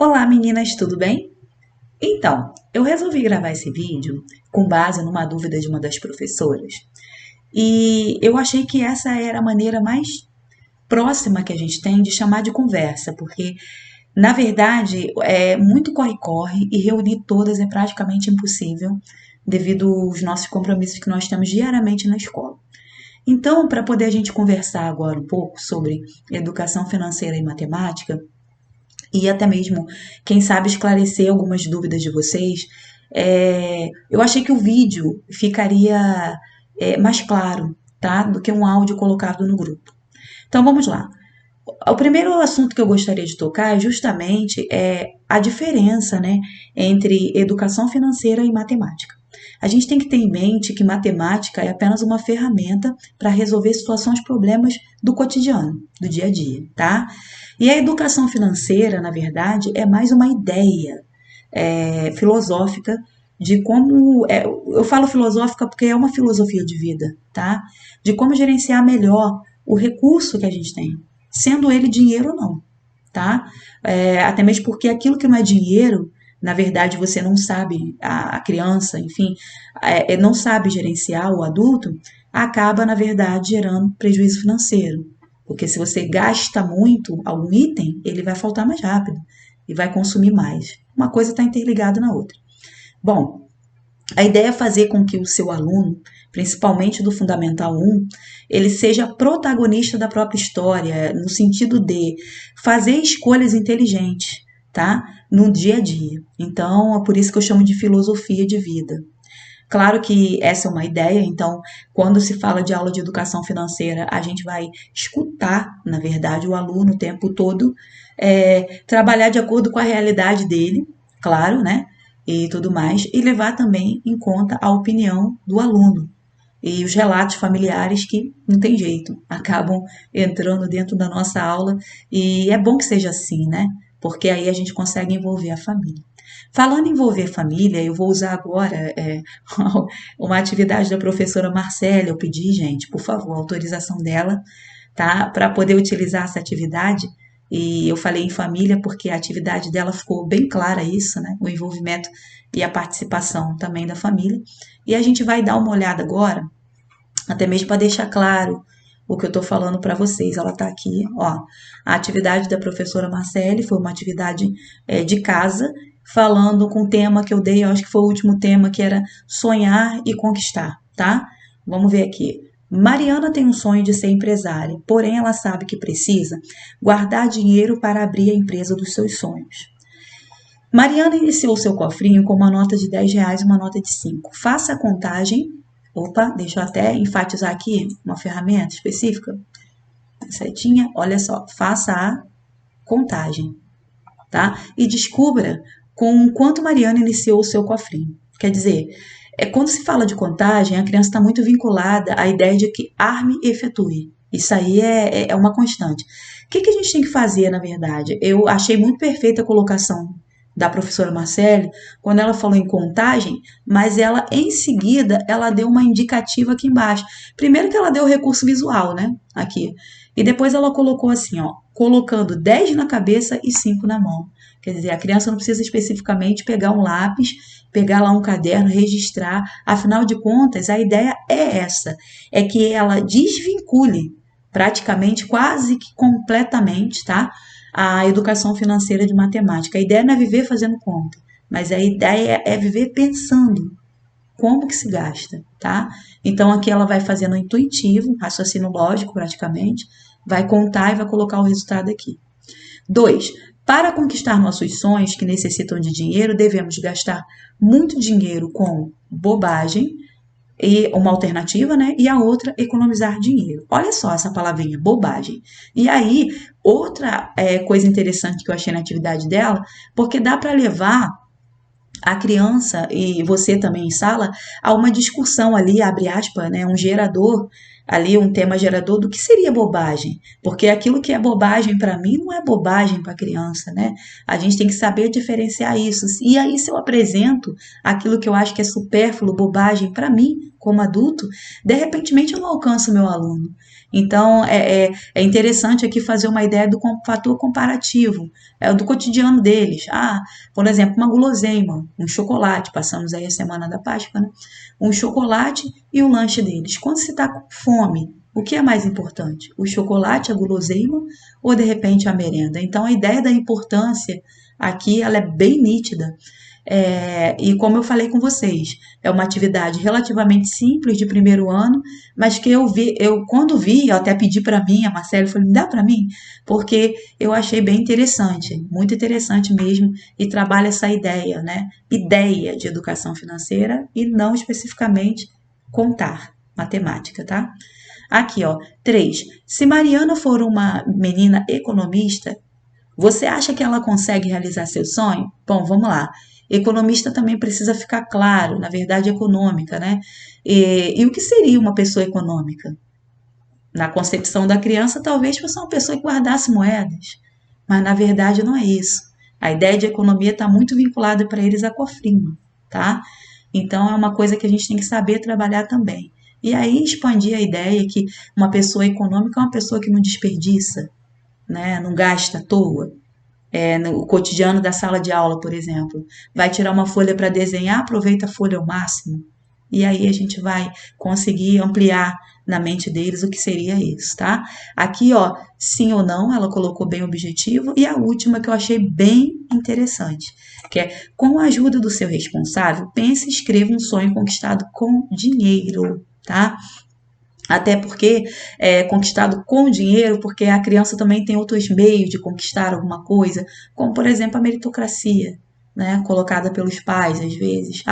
Olá meninas, tudo bem? Então, eu resolvi gravar esse vídeo com base numa dúvida de uma das professoras e eu achei que essa era a maneira mais próxima que a gente tem de chamar de conversa, porque na verdade é muito corre-corre e reunir todas é praticamente impossível devido aos nossos compromissos que nós temos diariamente na escola. Então, para poder a gente conversar agora um pouco sobre educação financeira e matemática, e até mesmo, quem sabe, esclarecer algumas dúvidas de vocês, eu achei que o vídeo ficaria mais claro, tá? Do que um áudio colocado no grupo. Então vamos lá. O primeiro assunto que eu gostaria de tocar é justamente a diferença, né, entre educação financeira e matemática. A gente tem que ter em mente que matemática é apenas uma ferramenta para resolver situações, problemas do cotidiano, do dia a dia, tá? E a educação financeira, na verdade, é mais uma ideia filosófica de como. Eu falo filosófica porque é uma filosofia de vida, tá? De como gerenciar melhor o recurso que a gente tem, sendo ele dinheiro ou não, tá? Até mesmo porque aquilo que não é dinheiro, na verdade você não sabe, a criança, enfim, não sabe gerenciar, o adulto, acaba, na verdade, gerando prejuízo financeiro. Porque se você gasta muito algum item, ele vai faltar mais rápido e vai consumir mais. Uma coisa está interligada na outra. Bom, a ideia é fazer com que o seu aluno, principalmente do Fundamental 1, ele seja protagonista da própria história, no sentido de fazer escolhas inteligentes, tá? No dia a dia. Então, é por isso que eu chamo de filosofia de vida. Claro que essa é uma ideia, então, quando se fala de aula de educação financeira, a gente vai escutar, na verdade, o aluno o tempo todo, trabalhar de acordo com a realidade dele, claro, né? E tudo mais, e levar também em conta a opinião do aluno e os relatos familiares que não tem jeito, acabam entrando dentro da nossa aula e é bom que seja assim, né? Porque aí a gente consegue envolver a família. Falando em envolver família, eu vou usar agora uma atividade da professora Marcela. Eu pedi, gente, por favor, a autorização dela, tá? Para poder utilizar essa atividade. E eu falei em família porque a atividade dela ficou bem clara isso, né? O envolvimento e a participação também da família. E a gente vai dar uma olhada agora, até mesmo para deixar claro o que eu estou falando para vocês. Ela está aqui, ó. A atividade da professora Marcele foi uma atividade de casa, falando com o tema que eu dei, eu acho que foi o último tema, que era sonhar e conquistar, tá? Vamos ver aqui. Mariana tem um sonho de ser empresária, porém ela sabe que precisa guardar dinheiro para abrir a empresa dos seus sonhos. Mariana iniciou seu cofrinho com uma nota de R$ 10 e uma nota de 5. Faça a contagem. Opa, deixa eu até enfatizar aqui uma ferramenta específica. Setinha, olha só, faça a contagem, tá? E descubra com quanto Mariana iniciou o seu cofrinho. Quer dizer, quando se fala de contagem, a criança está muito vinculada à ideia de que arme e efetue. Isso aí é uma constante. O que a gente tem que fazer, na verdade? Eu achei muito perfeita a colocação da professora Marcele, quando ela falou em contagem, mas ela, em seguida, ela deu uma indicativa aqui embaixo. Primeiro que ela deu o recurso visual, né? Aqui. E depois ela colocou assim, ó, colocando 10 na cabeça e 5 na mão. Quer dizer, a criança não precisa especificamente pegar um lápis, pegar lá um caderno, registrar. Afinal de contas, a ideia é essa, é que ela desvincule praticamente, quase que completamente, tá? A educação financeira de matemática. A ideia não é viver fazendo conta, mas a ideia é viver pensando como que se gasta, tá? Então aqui ela vai fazendo intuitivo, raciocínio lógico praticamente, vai contar e vai colocar o resultado aqui. 2. Para conquistar nossos sonhos que necessitam de dinheiro, devemos gastar muito dinheiro com bobagem, e uma alternativa, né? E a outra, economizar dinheiro. Olha só essa palavrinha, bobagem. E aí, outra coisa interessante que eu achei na atividade dela, porque dá para levar a criança e você também em sala a uma discussão ali, abre aspas, né, um gerador ali, um tema gerador do que seria bobagem, porque aquilo que é bobagem para mim não é bobagem para a criança, né? A gente tem que saber diferenciar isso. E aí se eu apresento aquilo que eu acho que é supérfluo, bobagem para mim, como adulto, de repente eu não alcanço o meu aluno. Então, é interessante aqui fazer uma ideia do fator comparativo, do cotidiano deles. Por exemplo, uma guloseima, um chocolate, passamos aí a semana da Páscoa, né? Um chocolate e o lanche deles. Quando você está com fome, o que é mais importante? O chocolate, a guloseima ou, de repente, a merenda? Então, a ideia da importância aqui, ela é bem nítida. E como eu falei com vocês, é uma atividade relativamente simples de primeiro ano, mas que quando vi, eu até pedi para mim, a Marcela falou, me dá para mim, porque eu achei bem interessante, muito interessante mesmo, e trabalha essa ideia, né? Ideia de educação financeira e não especificamente contar, matemática, tá? Aqui, ó, 3. Se Mariana for uma menina economista, você acha que ela consegue realizar seu sonho? Bom, vamos lá. Economista também precisa ficar claro, na verdade, econômica, né? E o que seria uma pessoa econômica? Na concepção da criança, talvez fosse uma pessoa que guardasse moedas, mas na verdade não é isso. A ideia de economia está muito vinculada para eles a cofrinho, tá? Então é uma coisa que a gente tem que saber trabalhar também. E aí expandir a ideia que uma pessoa econômica é uma pessoa que não desperdiça, né? Não gasta à toa. No cotidiano da sala de aula, por exemplo. Vai tirar uma folha para desenhar, aproveita a folha ao máximo. E aí a gente vai conseguir ampliar na mente deles o que seria isso, tá? Aqui, ó, sim ou não, ela colocou bem o objetivo. E a última que eu achei bem interessante, que é, com a ajuda do seu responsável, pense e escreva um sonho conquistado com dinheiro, tá? Até porque é conquistado com dinheiro, porque a criança também tem outros meios de conquistar alguma coisa, como, por exemplo, a meritocracia, né? Colocada pelos pais, às vezes.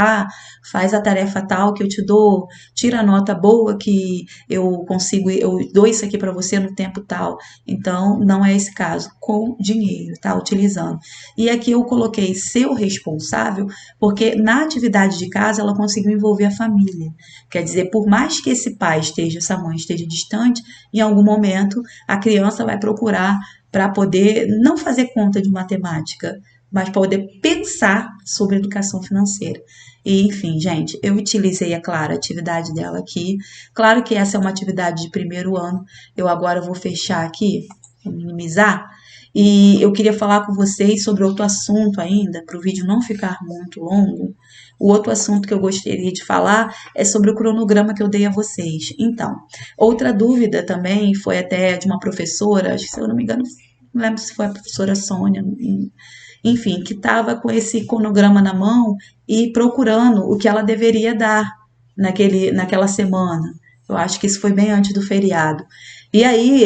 Faz a tarefa tal que eu te dou, tira a nota boa que eu consigo, eu dou isso aqui para você no tempo tal. Então, não é esse caso, com dinheiro, tá? Utilizando. E aqui eu coloquei seu responsável, porque na atividade de casa ela conseguiu envolver a família. Quer dizer, por mais que esse pai esteja, essa mãe esteja distante, em algum momento a criança vai procurar para poder não fazer conta de matemática, mas poder pensar sobre educação financeira. E, enfim, gente, eu utilizei, é claro, a atividade dela aqui. Claro que essa é uma atividade de primeiro ano. Eu agora vou fechar aqui, vou minimizar. E eu queria falar com vocês sobre outro assunto ainda, para o vídeo não ficar muito longo. O outro assunto que eu gostaria de falar é sobre o cronograma que eu dei a vocês. Então, outra dúvida também foi até de uma professora, acho que se eu não me engano, não lembro se foi a professora Sônia, enfim, que estava com esse cronograma na mão e procurando o que ela deveria dar naquela semana. Eu acho que isso foi bem antes do feriado. E aí,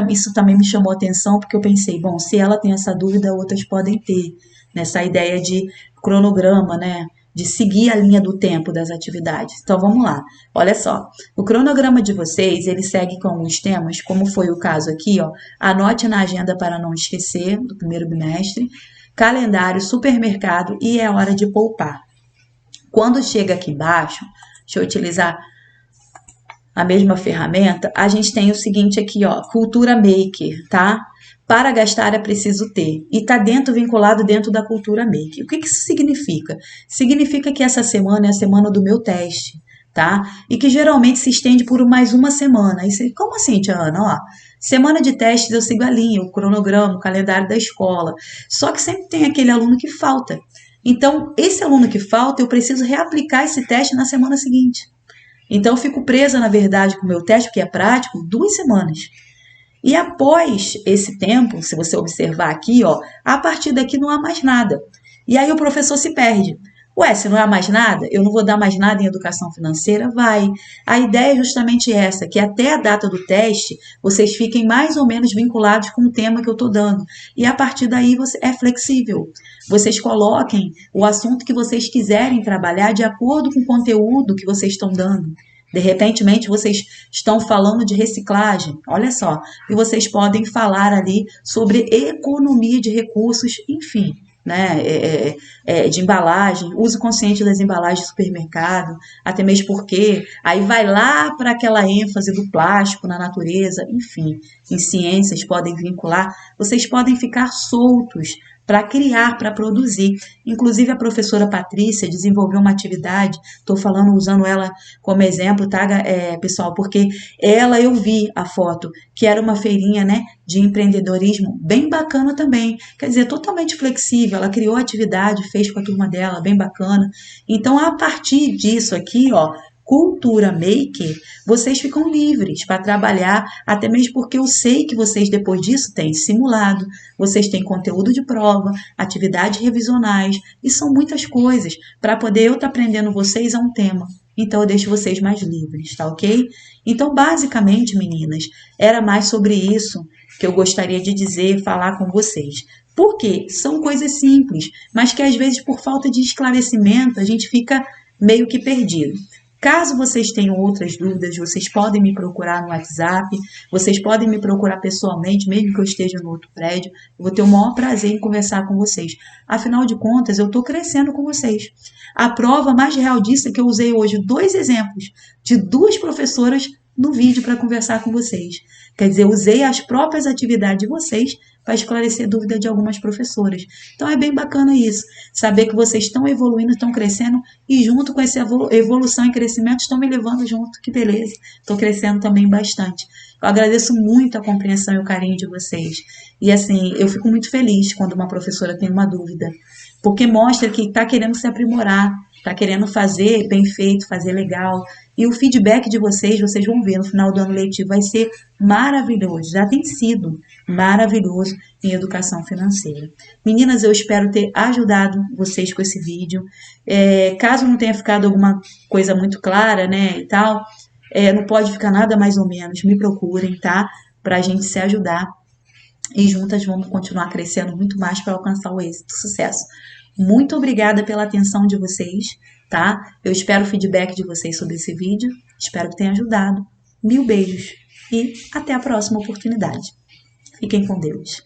isso também me chamou a atenção, porque eu pensei, bom, se ela tem essa dúvida, outras podem ter, nessa ideia de cronograma, né? De seguir a linha do tempo das atividades. Então, vamos lá. Olha só, o cronograma de vocês, ele segue com alguns temas, como foi o caso aqui, ó. Anote na agenda para não esquecer, do primeiro bimestre. Calendário, supermercado e é hora de poupar. Quando chega aqui embaixo, deixa eu utilizar a mesma ferramenta, a gente tem o seguinte aqui, ó, cultura maker, tá? Para gastar é preciso ter. E tá vinculado dentro da cultura maker. O que isso significa? Significa que essa semana é a semana do meu teste, tá? E que geralmente se estende por mais uma semana. Como assim, tia Ana? Ó, semana de testes eu sigo a linha, o cronograma, o calendário da escola. Só que sempre tem aquele aluno que falta. Então, esse aluno que falta, eu preciso reaplicar esse teste na semana seguinte. Então, eu fico presa, na verdade, com o meu teste, que é prático, 2 semanas. E após esse tempo, se você observar aqui, ó, a partir daqui não há mais nada. E aí o professor se perde. Ué, se não há mais nada, eu não vou dar mais nada em educação financeira? Vai. A ideia é justamente essa, que até a data do teste, vocês fiquem mais ou menos vinculados com o tema que eu estou dando. E a partir daí é flexível. Vocês coloquem o assunto que vocês quiserem trabalhar de acordo com o conteúdo que vocês estão dando. De repente, vocês estão falando de reciclagem, olha só, e vocês podem falar ali sobre economia de recursos, enfim, né, de embalagem, uso consciente das embalagens de supermercado, até mesmo porque aí vai lá para aquela ênfase do plástico na natureza, enfim, em ciências podem vincular, vocês podem ficar soltos para criar, para produzir. Inclusive, a professora Patrícia desenvolveu uma atividade, estou falando, usando ela como exemplo, tá, pessoal? Porque eu vi a foto, que era uma feirinha, né, de empreendedorismo bem bacana também. Quer dizer, totalmente flexível. Ela criou a atividade, fez com a turma dela, bem bacana. Então, a partir disso aqui, ó, Cultura Maker, vocês ficam livres para trabalhar, até mesmo porque eu sei que vocês depois disso têm simulado, vocês têm conteúdo de prova, atividades revisionais, e são muitas coisas para poder eu estar aprendendo vocês a um tema. Então eu deixo vocês mais livres, tá ok? Então, basicamente, meninas, era mais sobre isso que eu gostaria de dizer, falar com vocês. Porque são coisas simples, mas que às vezes por falta de esclarecimento a gente fica meio que perdido. Caso vocês tenham outras dúvidas, vocês podem me procurar no WhatsApp, vocês podem me procurar pessoalmente, mesmo que eu esteja no outro prédio. Eu vou ter o maior prazer em conversar com vocês. Afinal de contas, eu estou crescendo com vocês. A prova mais real disso é que eu usei hoje 2 exemplos de 2 professoras no vídeo para conversar com vocês. Quer dizer, eu usei as próprias atividades de vocês para esclarecer dúvida de algumas professoras. Então é bem bacana isso, saber que vocês estão evoluindo, estão crescendo e junto com essa evolução e crescimento estão me levando junto. Que beleza, estou crescendo também bastante. Eu agradeço muito a compreensão e o carinho de vocês. E assim, eu fico muito feliz quando uma professora tem uma dúvida, porque mostra que está querendo se aprimorar, está querendo fazer bem feito, fazer legal. E o feedback de vocês vão ver no final do ano letivo, vai ser maravilhoso. Já tem sido maravilhoso em educação financeira. Meninas, eu espero ter ajudado vocês com esse vídeo. Caso não tenha ficado alguma coisa muito clara, né, e tal, não pode ficar nada mais ou menos, me procurem, tá? Pra gente se ajudar. E juntas vamos continuar crescendo muito mais para alcançar o êxito, o sucesso. Muito obrigada pela atenção de vocês, tá? Eu espero o feedback de vocês sobre esse vídeo. Espero que tenha ajudado. Mil beijos e até a próxima oportunidade. Fiquem com Deus.